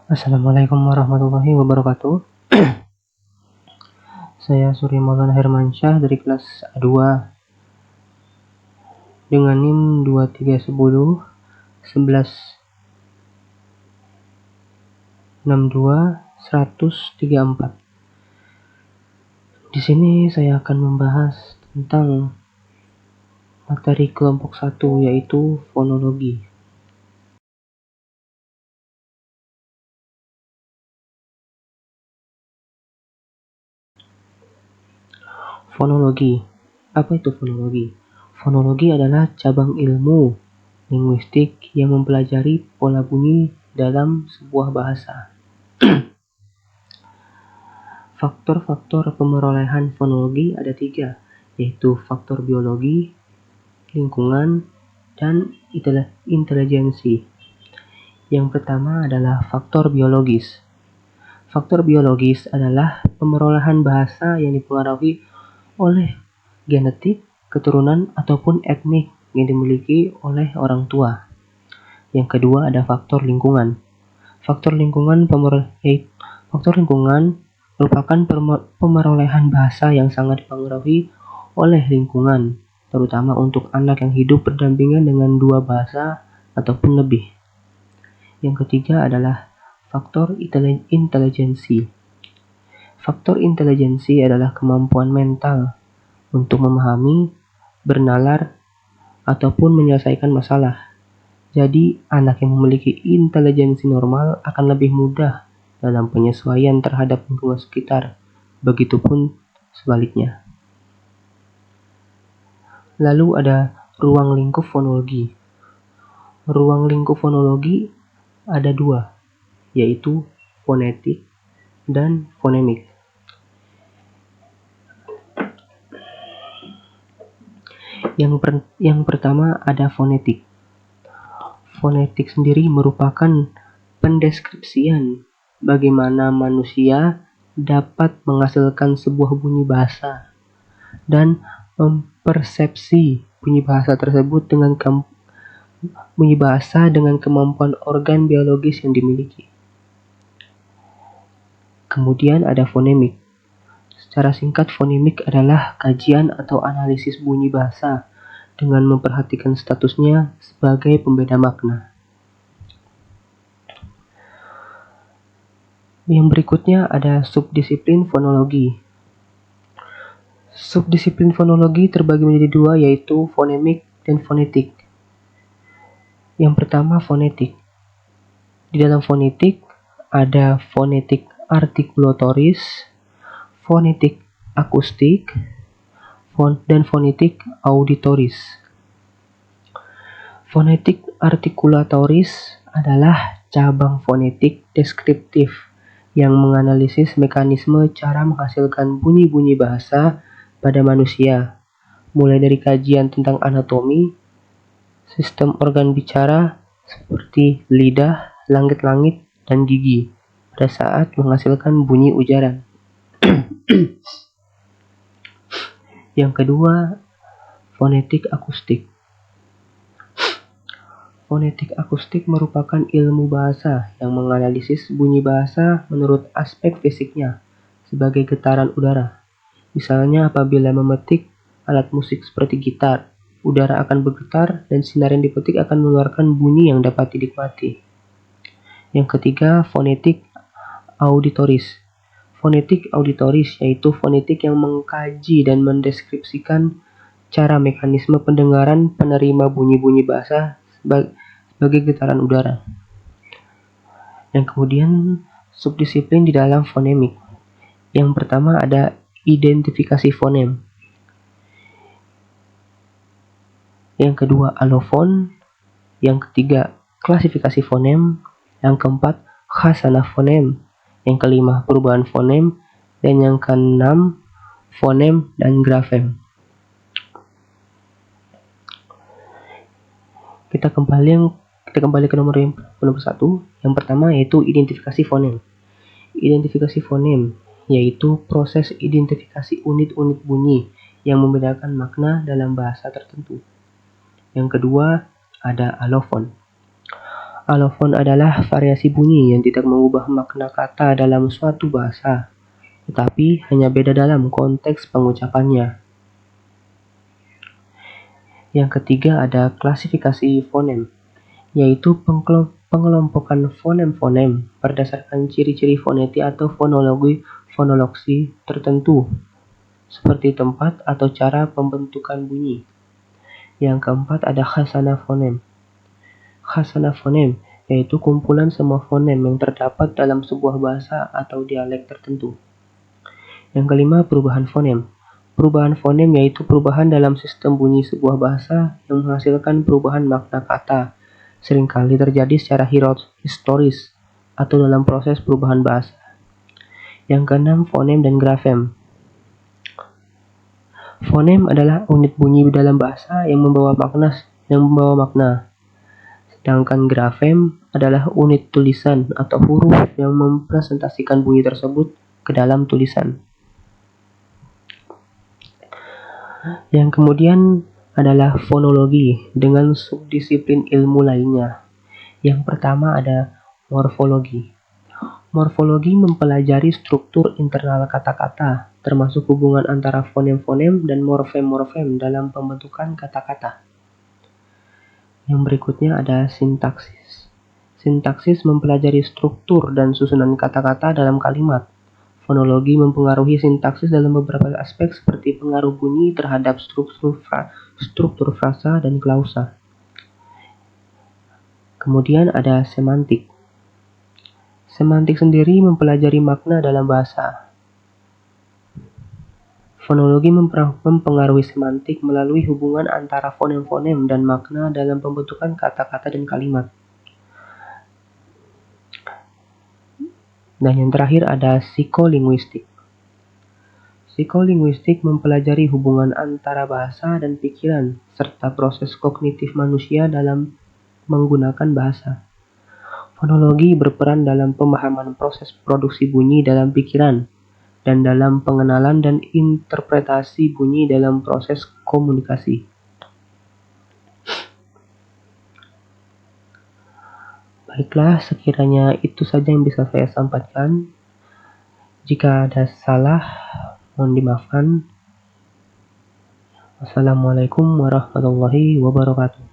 Assalamualaikum warahmatullahi wabarakatuh. Saya Surya Maulana Hermansyah dari kelas A2 dengan NIM 2310 11 62 134. Di sini saya akan membahas tentang materi kelompok 1 yaitu fonologi. Fonologi. Apa itu fonologi? Fonologi adalah cabang ilmu linguistik yang mempelajari pola bunyi dalam sebuah bahasa. Faktor-faktor pemerolehan fonologi ada 3, yaitu faktor biologi, lingkungan, dan intelijensi. Yang pertama adalah faktor biologis. Faktor biologis adalah pemerolehan bahasa yang dipengaruhi oleh genetik, keturunan, ataupun etnik yang dimiliki oleh orang tua. Yang kedua ada faktor lingkungan. Faktor lingkungan merupakan pemerolehan bahasa yang sangat dipengaruhi oleh lingkungan, terutama untuk anak yang hidup berdampingan dengan dua bahasa ataupun lebih. Yang ketiga adalah faktor intelijensi. Faktor intelijensi adalah kemampuan mental untuk memahami, bernalar, ataupun menyelesaikan masalah. Jadi, anak yang memiliki intelijensi normal akan lebih mudah dalam penyesuaian terhadap lingkungan sekitar, begitupun sebaliknya. Lalu ada ruang lingkup fonologi. Ruang lingkup fonologi ada 2, yaitu fonetik dan fonemik. Yang pertama ada fonetik. Fonetik sendiri merupakan pendeskripsian bagaimana manusia dapat menghasilkan sebuah bunyi bahasa dan mempersepsi bunyi bahasa tersebut dengan kemampuan organ biologis yang dimiliki. Kemudian ada fonemik. Secara singkat, fonemik adalah kajian atau analisis bunyi bahasa dengan memperhatikan statusnya sebagai pembeda makna. Yang berikutnya ada subdisiplin fonologi. Subdisiplin fonologi terbagi menjadi 2, yaitu fonemik dan fonetik. Yang pertama fonetik. Di dalam fonetik ada fonetik artikulatoris, fonetik akustik, dan fonetik auditoris. Fonetik artikulatoris adalah cabang fonetik deskriptif yang menganalisis mekanisme cara menghasilkan bunyi-bunyi bahasa pada manusia, mulai dari kajian tentang anatomi, sistem organ bicara seperti lidah, langit-langit, dan gigi pada saat menghasilkan bunyi ujaran. Yang kedua, fonetik akustik. Fonetik akustik merupakan ilmu bahasa yang menganalisis bunyi bahasa menurut aspek fisiknya sebagai getaran udara. Misalnya apabila memetik alat musik seperti gitar, udara akan bergetar dan sinar yang dipetik akan mengeluarkan bunyi yang dapat dinikmati. Yang ketiga, fonetik auditoris. Fonetik auditoris yaitu fonetik yang mengkaji dan mendeskripsikan cara mekanisme pendengaran penerima bunyi-bunyi bahasa sebagai getaran udara. Yang kemudian subdisiplin di dalam fonemik. Yang pertama ada identifikasi fonem. Yang kedua alofon. Yang ketiga klasifikasi fonem. Yang keempat khasanah fonem. Yang kelima perubahan fonem. Dan yang keenam fonem dan grafem. Kita kembali ke nomor 1. Yang pertama yaitu identifikasi fonem. Identifikasi fonem yaitu proses identifikasi unit-unit bunyi yang membedakan makna dalam bahasa tertentu. Yang kedua ada alofon. Alofon adalah variasi bunyi yang tidak mengubah makna kata dalam suatu bahasa, tetapi hanya beda dalam konteks pengucapannya. Yang ketiga ada klasifikasi fonem, yaitu pengelompokan fonem-fonem berdasarkan ciri-ciri fonetik atau fonologi tertentu, seperti tempat atau cara pembentukan bunyi. Yang keempat ada khasana fonem. Khasana fonem yaitu kumpulan semua fonem yang terdapat dalam sebuah bahasa atau dialek tertentu. Yang kelima, perubahan fonem. Perubahan fonem yaitu perubahan dalam sistem bunyi sebuah bahasa yang menghasilkan perubahan makna kata, seringkali terjadi secara historis atau dalam proses perubahan bahasa. Yang keenam, fonem dan grafem. Fonem adalah unit bunyi dalam bahasa yang membawa makna. Sedangkan grafem adalah unit tulisan atau huruf yang mempresentasikan bunyi tersebut ke dalam tulisan. Yang kemudian adalah fonologi dengan subdisiplin ilmu lainnya. Yang pertama ada morfologi. Morfologi mempelajari struktur internal kata-kata, termasuk hubungan antara fonem-fonem dan morfem-morfem dalam pembentukan kata-kata. Yang berikutnya ada sintaksis. Sintaksis mempelajari struktur dan susunan kata-kata dalam kalimat. Fonologi mempengaruhi sintaksis dalam beberapa aspek seperti pengaruh bunyi terhadap struktur frasa dan klausa. Kemudian ada semantik. Semantik sendiri mempelajari makna dalam bahasa. Fonologi mempengaruhi semantik melalui hubungan antara fonem-fonem dan makna dalam pembentukan kata-kata dan kalimat. Dan yang terakhir ada psikolinguistik. Psikolinguistik mempelajari hubungan antara bahasa dan pikiran, serta proses kognitif manusia dalam menggunakan bahasa. Fonologi berperan dalam pemahaman proses produksi bunyi dalam pikiran, dan dalam pengenalan dan interpretasi bunyi dalam proses komunikasi. Baiklah, sekiranya itu saja yang bisa saya sampaikan. Jika ada salah, mohon dimaafkan. Wassalamualaikum warahmatullahi wabarakatuh.